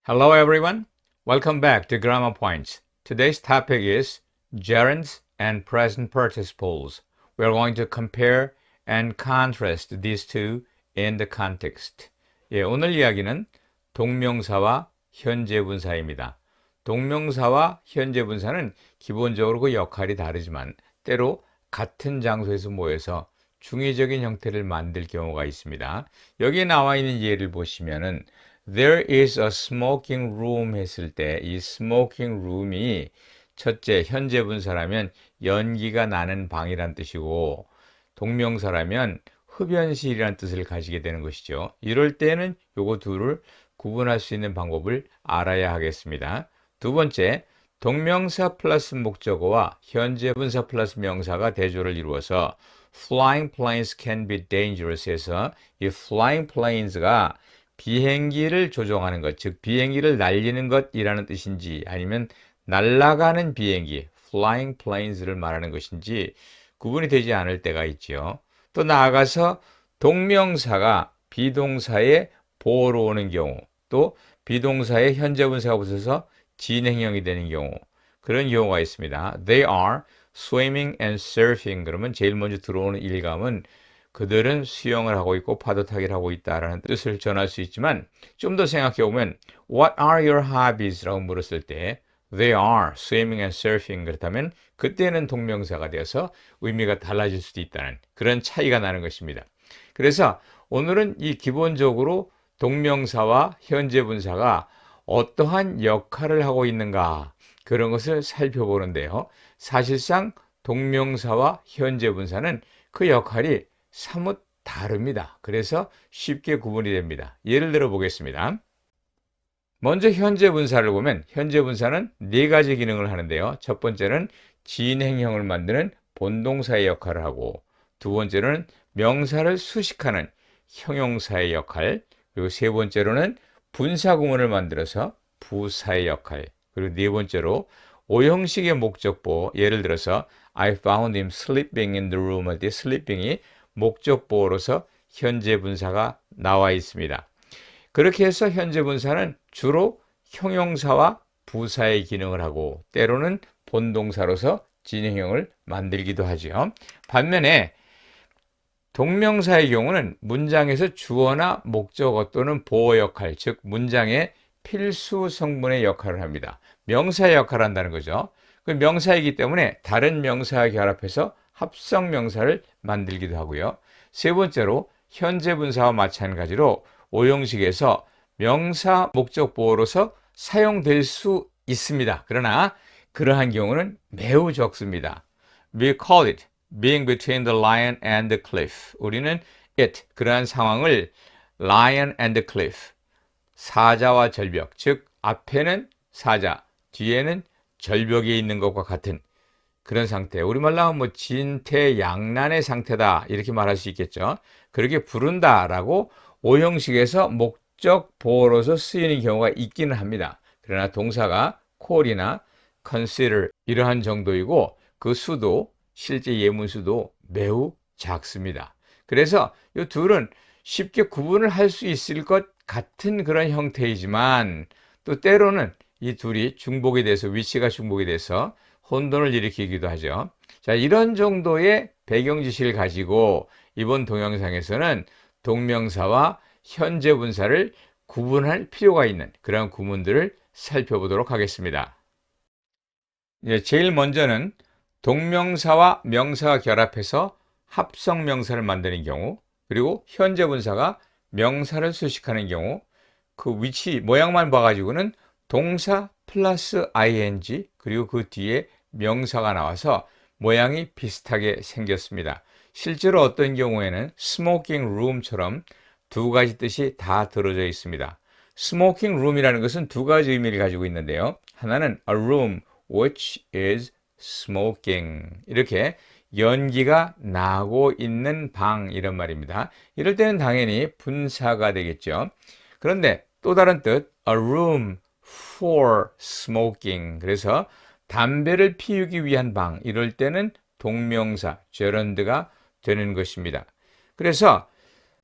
Hello everyone, welcome back to Grammar Points. Today's topic is gerunds and present participles. We're going to compare and contrast these two in the context. 오늘 이야기는 동명사와 현재분사입니다. 동명사와 현재분사는 기본적으로 그 역할이 다르지만 때로 같은 장소에서 모여서 중의적인 형태를 만들 경우가 있습니다. 여기에 나와 있는 예를 보시면은 There is a smoking room 했을 때 이 smoking room이 첫째 현재분사라면 연기가 나는 방이란 뜻이고 동명사라면 흡연실이라는 뜻을 가지게 되는 것이죠. 이럴 때는 요거 둘을 구분할 수 있는 방법을 알아야 하겠습니다. 두 번째, 동명사 플러스 목적어와 현재분사 플러스 명사가 대조를 이루어서 flying planes can be dangerous 해서 이 flying planes가 비행기를 조종하는 것, 즉 비행기를 날리는 것이라는 뜻인지 아니면 날아가는 비행기, flying planes를 말하는 것인지 구분이 되지 않을 때가 있죠. 또 나아가서 동명사가 비동사의 보어로 오는 경우, 또 비동사의 현재분사가 붙어서 진행형이 되는 경우, 그런 경우가 있습니다. They are swimming and surfing. 그러면 제일 먼저 들어오는 일감은 그들은 수영을 하고 있고 파도 타기를 하고 있다라는 뜻을 전할 수 있지만 좀 더 생각해 보면 What are your hobbies? 라고 물었을 때 They are swimming and surfing. 그렇다면 그때는 동명사가 되어서 의미가 달라질 수도 있다는 그런 차이가 나는 것입니다. 그래서 오늘은 이 기본적으로 동명사와 현재분사가 어떠한 역할을 하고 있는가 그런 것을 살펴보는데요. 사실상 동명사와 현재분사는 그 역할이 사뭇 다릅니다. 그래서 쉽게 구분이 됩니다. 예를 들어 보겠습니다. 먼저 현재분사를 보면 현재분사는 네 가지 기능을 하는데요. 첫 번째는 진행형을 만드는 본동사의 역할을 하고 두 번째로는 명사를 수식하는 형용사의 역할, 그리고 세 번째로는 분사구문을 만들어서 부사의 역할, 그리고 네 번째로 오형식의 목적보, 예를 들어서 I found him sleeping in the room 할 때 sleeping이 목적보어로서 현재분사가 나와 있습니다. 그렇게 해서 현재분사는 주로 형용사와 부사의 기능을 하고 때로는 본동사로서 진행형을 만들기도 하죠. 반면에 동명사의 경우는 문장에서 주어나 목적어 또는 보어 역할, 즉 문장의 필수 성분의 역할을 합니다. 명사의 역할을 한다는 거죠. 그 명사이기 때문에 다른 명사와 결합해서 합성 명사를 만들기도 하고요. 세 번째로 현재분사와 마찬가지로 오형식에서 명사 목적 보어로서 사용될 수 있습니다. 그러나 그러한 경우는 매우 적습니다. We call it being between the lion and the cliff. 우리는 it, 그러한 상황을 lion and the cliff, 사자와 절벽, 즉 앞에는 사자, 뒤에는 절벽에 있는 것과 같은 그런 상태, 우리말로 하면 뭐 진퇴양난의 상태다 이렇게 말할 수 있겠죠. 그렇게 부른다라고 오형식에서 목적 보어로서 쓰이는 경우가 있기는 합니다. 그러나 동사가 call이나 consider 이러한 정도이고 그 수도 실제 예문 수도 매우 작습니다. 그래서 이 둘은 쉽게 구분을 할 수 있을 것 같은 그런 형태이지만 또 때로는 이 둘이 중복이 돼서 위치가 중복이 돼서 혼돈을 일으키기도 하죠. 자, 이런 정도의 배경 지식을 가지고 이번 동영상에서는 동명사와 현재분사를 구분할 필요가 있는 그런 구문들을 살펴보도록 하겠습니다. 제일 먼저는 동명사와 명사가 결합해서 합성 명사를 만드는 경우, 그리고 현재분사가 명사를 수식하는 경우, 그 위치 모양만 봐가지고는 동사 플러스 ing 그리고 그 뒤에 명사가 나와서 모양이 비슷하게 생겼습니다. 실제로 어떤 경우에는 smoking room처럼 두 가지 뜻이 다 들어져 있습니다. smoking room이라는 것은 두 가지 의미를 가지고 있는데요. 하나는 a room which is smoking, 이렇게 연기가 나고 있는 방 이런 말입니다. 이럴 때는 당연히 분사가 되겠죠. 그런데 또 다른 뜻 a room for smoking, 그래서 담배를 피우기 위한 방, 이럴 때는 동명사 gerund가 되는 것입니다. 그래서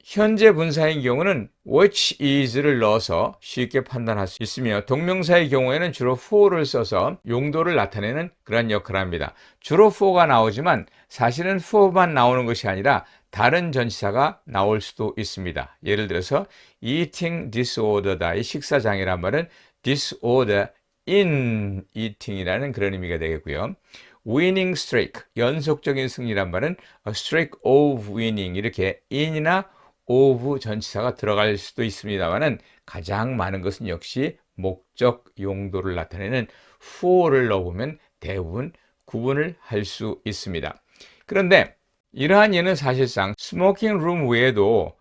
현재 분사인 경우는 which is를 넣어서 쉽게 판단할 수 있으며 동명사의 경우에는 주로 for를 써서 용도를 나타내는 그런 역할을 합니다. 주로 for가 나오지만 사실은 for만 나오는 것이 아니라 다른 전치사가 나올 수도 있습니다. 예를 들어서 eating disorder다. 이 식사장애란 말은 disorder in eating이라는 그런 의미가 되겠고요. winning streak, 연속적인 승리란 말은 a streak of winning, 이렇게 in이나 of 전치사가 들어갈 수도 있습니다만은 가장 많은 것은 역시 목적 용도를 나타내는 for를 넣어보면 대부분 구분을 할 수 있습니다. 그런데 이러한 예는 사실상 스모킹 룸 외에도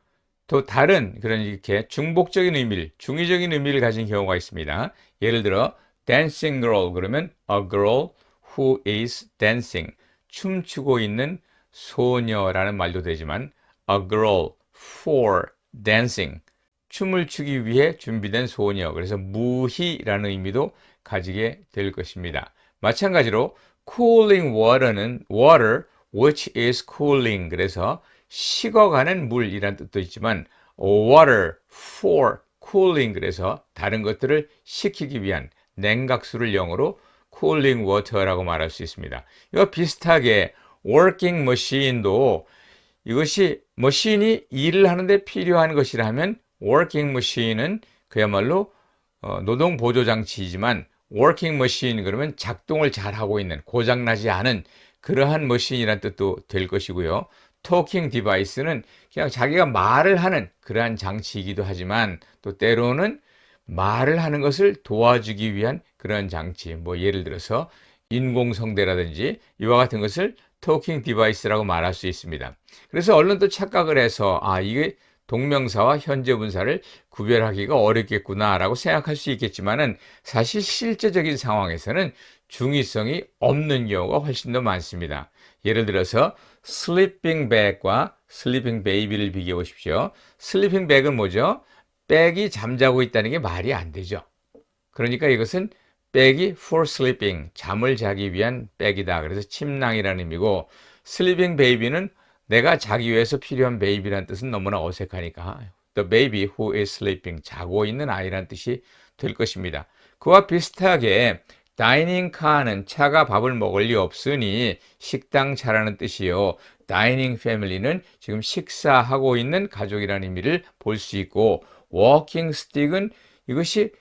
또 다른 그런 이렇게 중복적인 의미를, 중의적인 의미를 가진 경우가 있습니다. 예를 들어 dancing girl 그러면 a girl who is dancing, 춤추고 있는 소녀라는 말도 되지만 a girl for dancing, 춤을 추기 위해 준비된 소녀, 그래서 무희라는 의미도 가지게 될 것입니다. 마찬가지로 cooling water는 water which is cooling, 그래서 식어가는 물이란 뜻도 있지만 water for cooling, 그래서 다른 것들을 식히기 위한 냉각수를 영어로 cooling water라고 말할 수 있습니다. 이와 비슷하게 working machine도 이것이 머신이 일을 하는데 필요한 것이라면 working machine은 그야말로 노동보조장치이지만 working machine 그러면 작동을 잘하고 있는, 고장나지 않은 그러한 머신이란 뜻도 될 것이고요. talking device는 그냥 자기가 말을 하는 그러한 장치이기도 하지만 또 때로는 말을 하는 것을 도와주기 위한 그런 장치, 뭐 예를 들어서 인공성대라든지 이와 같은 것을 talking device라고 말할 수 있습니다. 그래서 얼른 또 착각을 해서 이게 동명사와 현재 분사를 구별하기가 어렵겠구나라고 생각할 수 있겠지만은 사실 실제적인 상황에서는 중의성이 없는 경우가 훨씬 더 많습니다. 예를 들어서 sleeping bag과 sleeping baby를 비교해 보십시오. sleeping bag은 뭐죠? 백이 잠자고 있다는 게 말이 안 되죠. 그러니까 이것은 백이 for sleeping, 잠을 자기 위한 백이다. 그래서 침낭이라는 의미고, sleeping baby는 내가 자기 위해서 필요한 베이비라는 뜻은 너무나 어색하니까 the baby who is sleeping, 자고 있는 아이라는 뜻이 될 것입니다. 그와 비슷하게 dining car는 차가 밥을 먹을 리 없으니 식당 차라는 뜻이요. dining family는 지금 식사하고 있는 가족이라는 의미를 볼 수 있고, walking stick은 이것이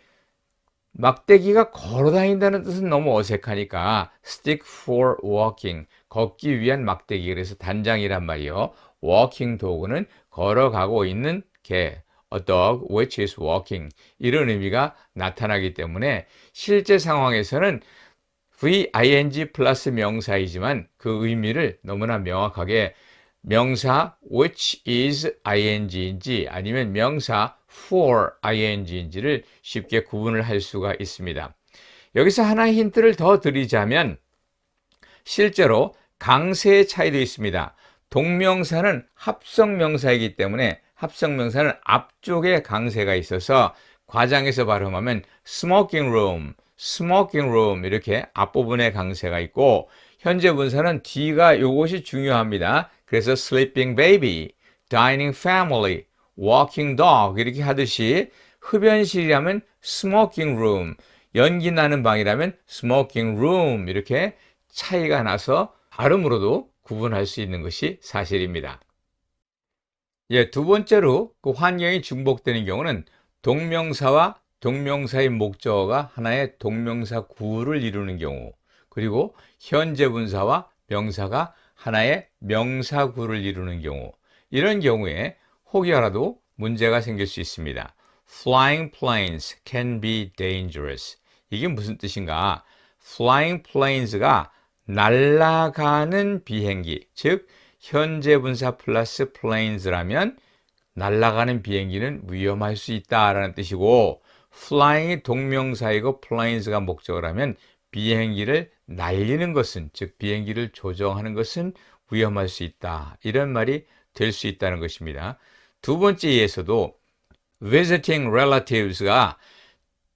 막대기가 걸어 다닌다는 뜻은 너무 어색하니까 stick for walking, 걷기 위한 막대기, 그래서 단장이란 말이요. walking dog는 걸어가고 있는 개, a dog which is walking, 이런 의미가 나타나기 때문에 실제 상황에서는 VING 플러스 명사이지만 그 의미를 너무나 명확하게 명사 which is ing인지 아니면 명사 for ing인지를 쉽게 구분을 할 수가 있습니다. 여기서 하나의 힌트를 더 드리자면 실제로 강세의 차이도 있습니다. 동명사는 합성명사이기 때문에 합성명사는 앞쪽에 강세가 있어서 과장해서 발음하면 smoking room 이렇게 앞부분에 강세가 있고, 현재 분사는 뒤가 이것이 중요합니다. 그래서 sleeping baby, dining family, walking dog 이렇게 하듯이 흡연실이라면 smoking room, 연기 나는 방이라면 smoking room 이렇게 차이가 나서 발음으로도 구분할 수 있는 것이 사실입니다. 두 번째로 그 환경이 중복되는 경우는 동명사와 동명사의 목적어가 하나의 동명사 구를 이루는 경우, 그리고 현재 분사와 명사가 하나의 명사구를 이루는 경우, 이런 경우에 혹여라도 문제가 생길 수 있습니다. Flying planes can be dangerous. 이게 무슨 뜻인가? Flying planes가 날아가는 비행기, 즉 현재 분사 플러스 planes라면 날아가는 비행기는 위험할 수 있다라는 뜻이고, flying이 동명사이고 planes가 목적어라면 비행기를 날리는 것은, 즉 비행기를 조종하는 것은 위험할 수 있다, 이런 말이 될 수 있다는 것입니다. 두 번째 예에서도 visiting relatives가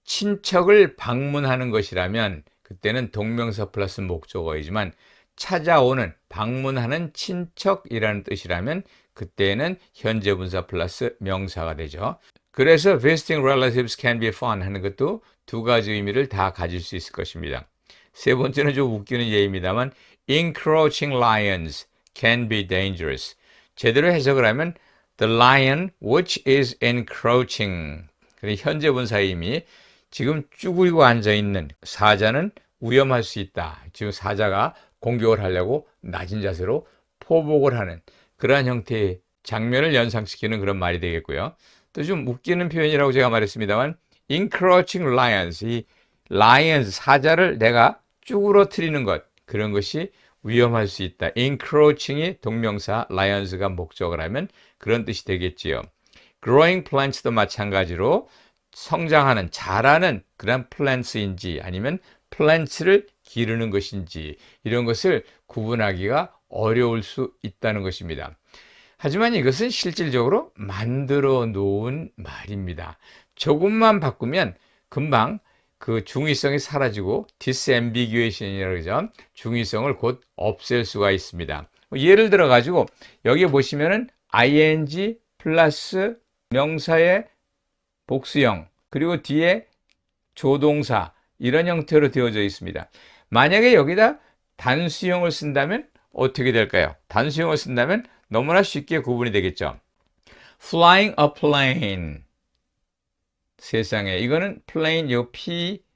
친척을 방문하는 것이라면 그때는 동명사 플러스 목적어이지만 찾아오는, 방문하는 친척이라는 뜻이라면 그때는 현재 분사 플러스 명사가 되죠. 그래서 visiting relatives can be fun 하는 것도 두 가지 의미를 다 가질 수 있을 것입니다. 세 번째는 좀 웃기는 예입니다만 encroaching lions can be dangerous. 제대로 해석을 하면 the lion which is encroaching. 현재 분사의 의미, 지금 쭈그리고 앉아있는 사자는 위험할 수 있다. 지금 사자가 공격을 하려고 낮은 자세로 포복을 하는 그러한 형태의 장면을 연상시키는 그런 말이 되겠고요. 또 좀 웃기는 표현이라고 제가 말했습니다만 encroaching lions, 이 lions, 사자를 내가 쭈그러뜨리는 것, 그런 것이 위험할 수 있다. encroaching이 동명사, lions가 목적을 하면 그런 뜻이 되겠지요. growing plants도 마찬가지로 성장하는, 자라는 그런 plants인지 아니면 plants를 기르는 것인지 이런 것을 구분하기가 어려울 수 있다는 것입니다. 하지만 이것은 실질적으로 만들어 놓은 말입니다. 조금만 바꾸면 금방 그 중의성이 사라지고 disambiguation이라고 그러죠. 중의성을 곧 없앨 수가 있습니다. 예를 들어 가지고 여기 보시면은 ing 플러스 명사의 복수형 그리고 뒤에 조동사 이런 형태로 되어져 있습니다. 만약에 여기다 단수형을 쓴다면 어떻게 될까요? 단수형을 쓴다면 너무나 쉽게 구분이 되겠죠. Flying a plane. 세상에 이거는 plane, 요 P-L-A-N-E입니다.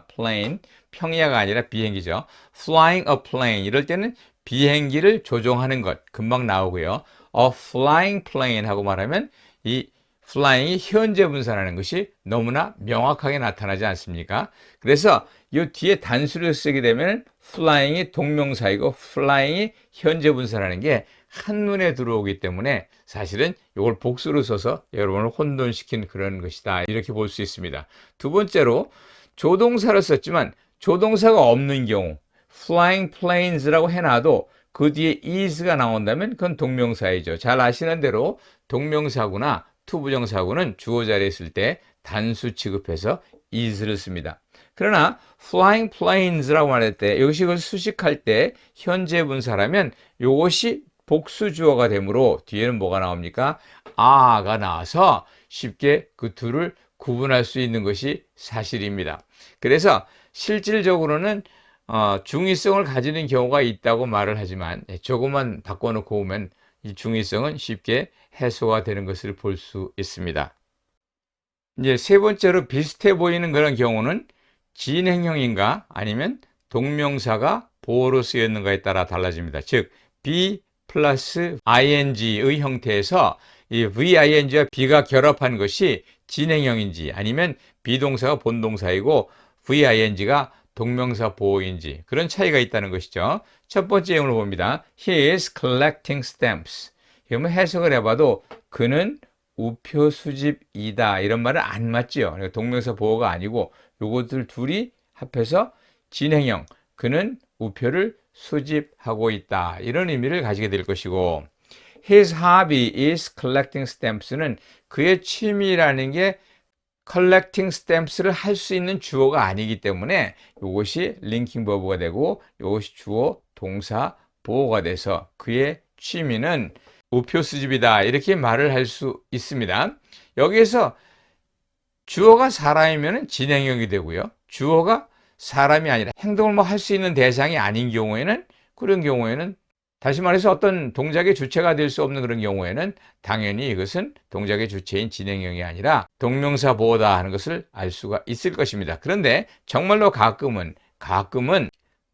plane, 평야가 아니라 비행기죠. Flying a plane. 이럴 때는 비행기를 조종하는 것 금방 나오고요. A flying plane 하고 말하면 이 flying이 현재 분사라는 것이 너무나 명확하게 나타나지 않습니까? 그래서 이 뒤에 단수를 쓰게 되면 flying이 동명사이고 flying이 현재 분사라는 게 한눈에 들어오기 때문에 사실은 이걸 복수로 써서 여러분을 혼돈시킨 그런 것이다. 이렇게 볼 수 있습니다. 두 번째로 조동사를 썼지만 조동사가 없는 경우 flying planes라고 해놔도 그 뒤에 is가 나온다면 그건 동명사이죠. 잘 아시는 대로 동명사구나 투부정사구는 주어 자리에 있을 때 단수 취급해서 is를 씁니다. 그러나 flying planes라고 말할 때 이것이 수식할 때 현재 분사라면 이것이 복수 주어가 되므로 뒤에는 뭐가 나옵니까? a가 나와서 쉽게 그 둘을 구분할 수 있는 것이 사실입니다. 그래서 실질적으로는 중의성을 가지는 경우가 있다고 말을 하지만 조금만 바꿔놓고 오면 이 중의성은 쉽게 해소가 되는 것을 볼 수 있습니다. 이제 세 번째로 비슷해 보이는 그런 경우는 진행형인가 아니면 동명사가 보어로 쓰였는가에 따라 달라집니다. 즉 be 플러스 ing의 형태에서 이 VING와 B가 결합한 것이 진행형인지 아니면 비동사가 본동사이고 VING가 동명사 보어인지 그런 차이가 있다는 것이죠. 첫 번째 예문을 봅니다. He is collecting stamps. 그러면 해석을 해봐도 그는 우표 수집이다. 이런 말은 안 맞죠. 동명사 보어가 아니고 요것들 둘이 합해서 진행형. 그는 우표를 수집하고 있다. 이런 의미를 가지게 될 것이고 His hobby is collecting stamps는 그의 취미라는 게 collecting stamps를 할 수 있는 주어가 아니기 때문에 이것이 linking verb가 되고 이것이 주어, 동사, 보어가 돼서 그의 취미는 우표 수집이다. 이렇게 말을 할 수 있습니다. 여기에서 주어가 사람이면 진행형이 되고요. 주어가 사람이 아니라 행동을 뭐 할 수 있는 대상이 아닌 경우에는 그런 경우에는 다시 말해서 어떤 동작의 주체가 될 수 없는 그런 경우에는 당연히 이것은 동작의 주체인 진행형이 아니라 동명사 보어다 하는 것을 알 수가 있을 것입니다. 그런데 정말로 가끔은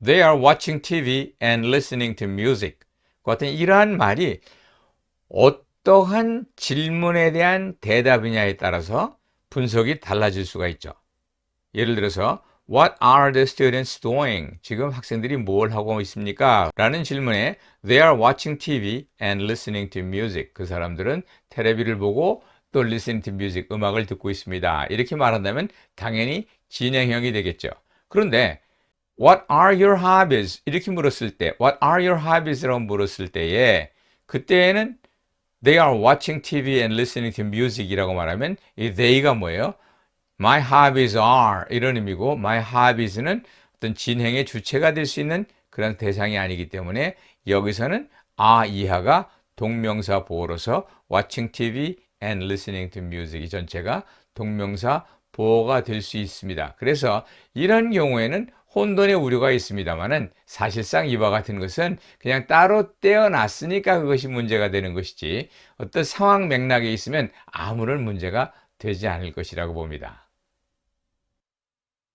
They are watching TV and listening to music 같은 이러한 말이 어떠한 질문에 대한 대답이냐에 따라서 분석이 달라질 수가 있죠. 예를 들어서 What are the students doing? 지금 학생들이 뭘 하고 있습니까? 라는 질문에 They are watching TV and listening to music. 그 사람들은 텔레비를 보고 또 listening to music, 음악을 듣고 있습니다. 이렇게 말한다면 당연히 진행형이 되겠죠. 그런데 What are your hobbies? 이렇게 물었을 때 What are your hobbies? 라고 물었을 때에 그때는 They are watching TV and listening to music 이라고 말하면 이 they가 뭐예요? My hobbies are 이런 의미고 My hobbies는 어떤 진행의 주체가 될 수 있는 그런 대상이 아니기 때문에 여기서는 이하가 동명사 보어로서 watching TV and listening to music 이 전체가 동명사 보어가 될 수 있습니다. 그래서 이런 경우에는 혼돈의 우려가 있습니다만은 사실상 이와 같은 것은 그냥 따로 떼어놨으니까 그것이 문제가 되는 것이지 어떤 상황 맥락에 있으면 아무런 문제가 되지 않을 것이라고 봅니다.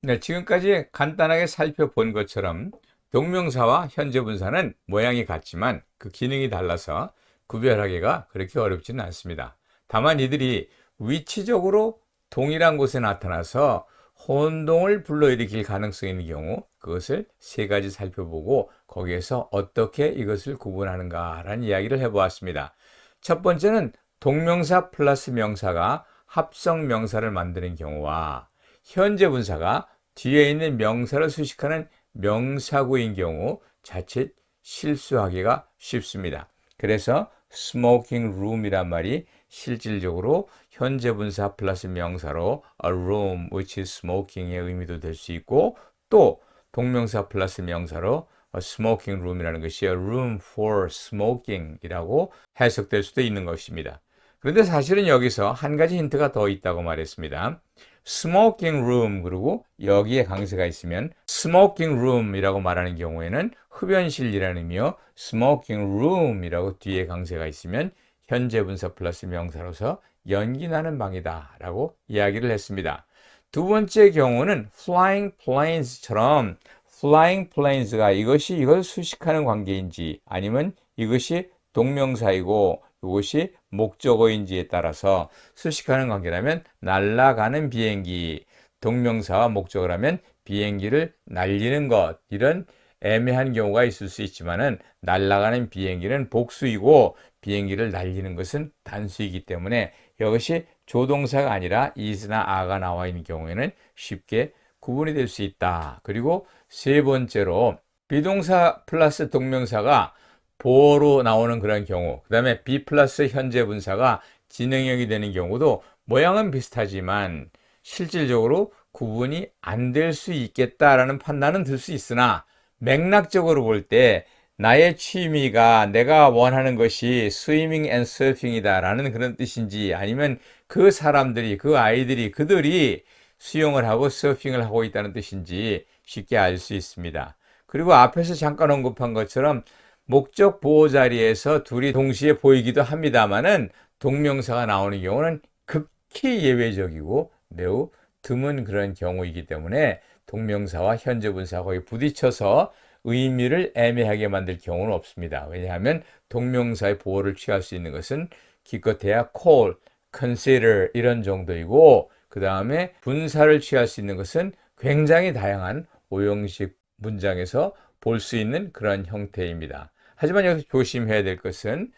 네, 지금까지 간단하게 살펴본 것처럼 동명사와 현재 분사는 모양이 같지만 그 기능이 달라서 구별하기가 그렇게 어렵지는 않습니다. 다만 이들이 위치적으로 동일한 곳에 나타나서 혼동을 불러일으킬 가능성이 있는 경우 그것을 세 가지 살펴보고 거기에서 어떻게 이것을 구분하는가라는 이야기를 해보았습니다. 첫 번째는 동명사 플러스 명사가 합성 명사를 만드는 경우와 현재 분사가 뒤에 있는 명사를 수식하는 명사구인 경우 자칫 실수하기가 쉽습니다. 그래서 smoking room이란 말이 실질적으로 현재 분사 플러스 명사로 a room which is smoking의 의미도 될 수 있고 또 동명사 플러스 명사로 a smoking room이라는 것이 a room for smoking이라고 해석될 수도 있는 것입니다. 그런데 사실은 여기서 한 가지 힌트가 더 있다고 말했습니다. smoking room 그리고 여기에 강세가 있으면 smoking room이라고 말하는 경우에는 흡연실이라는 의미요. smoking room이라고 뒤에 강세가 있으면 현재 분사 플러스 명사로서 연기 나는 방이다 라고 이야기를 했습니다. 두 번째 경우는 flying plains처럼 flying plains가 이걸 수식하는 관계인지 아니면 이것이 동명사이고 이것이 목적어인지에 따라서 수식하는 관계라면 날아가는 비행기, 동명사와 목적어라면 비행기를 날리는 것 이런 애매한 경우가 있을 수 있지만은 날아가는 비행기는 복수이고 비행기를 날리는 것은 단수이기 때문에 이것이 조동사가 아니라 is나 are가 나와 있는 경우에는 쉽게 구분이 될 수 있다. 그리고 세 번째로 비동사 플러스 동명사가 보어로 나오는 그런 경우, 그 다음에 be 플러스 현재 분사가 진행형이 되는 경우도 모양은 비슷하지만 실질적으로 구분이 안 될 수 있겠다라는 판단은 들 수 있으나 맥락적으로 볼 때 나의 취미가 내가 원하는 것이 스위밍 앤 서핑이다 라는 그런 뜻인지 아니면 그 사람들이 그 아이들이 그들이 수영을 하고 서핑을 하고 있다는 뜻인지 쉽게 알 수 있습니다. 그리고 앞에서 잠깐 언급한 것처럼 목적 보호 자리에서 둘이 동시에 보이기도 합니다만은 동명사가 나오는 경우는 극히 예외적이고 매우 드문 그런 경우이기 때문에 동명사와 현재 분사가 거의 부딪혀서 의미를 애매하게 만들 경우는 없습니다. 왜냐하면 동명사의 보호를 취할 수 있는 것은 기껏해야 call, consider 이런 정도이고 그 다음에 분사를 취할 수 있는 것은 굉장히 다양한 오형식 문장에서 볼 수 있는 그런 형태입니다. 하지만 여기서 조심해야 될 것은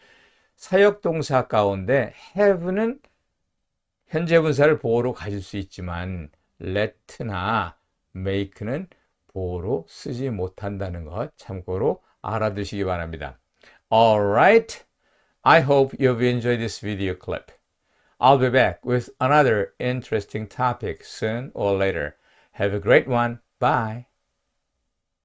사역동사 가운데 have는 현재 분사를 보호로 가질 수 있지만 let나 make는 보호로 쓰지 못한다는 것 참고로 알아두시기 바랍니다. Alright, I hope you've enjoyed this video clip. I'll be back with another interesting topic soon or later. Have a great one. Bye.